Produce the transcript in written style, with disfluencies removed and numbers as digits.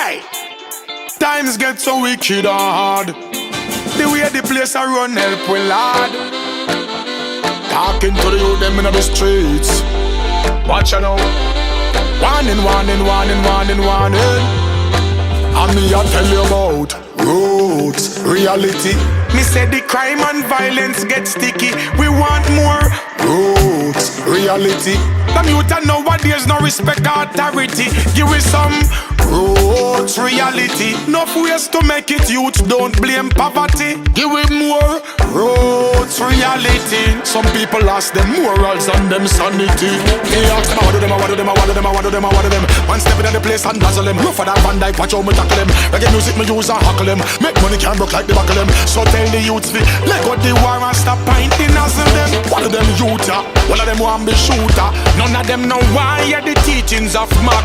Hey! Times get so wicked and hard. The way the place I run help we Lord. Talking to the youth them in the streets. Watch you now. Warning, warning, warning, warning, warning. And me I tell you about roots, reality. Me say the crime and violence get sticky. We want more roots, reality. The youth and nowadays no respect authority. Give us some roots, reality. Enough ways to make it, youth don't blame poverty. Give it more roots, reality. Some people lost them morals and them sanity. Me ask them, what do them, what do them, what do them, what do them, what do them. One step in the place and dazzle them. Look for that Van Dyke, watch how me tackle them. Reggae music me use and hackle them. Make money can't broke like the buckle them. So tell the youths fi let go the war and stop pointing nozzle them. One of them youth ya, one of them want be shooter. None of them know why the teachings of Mark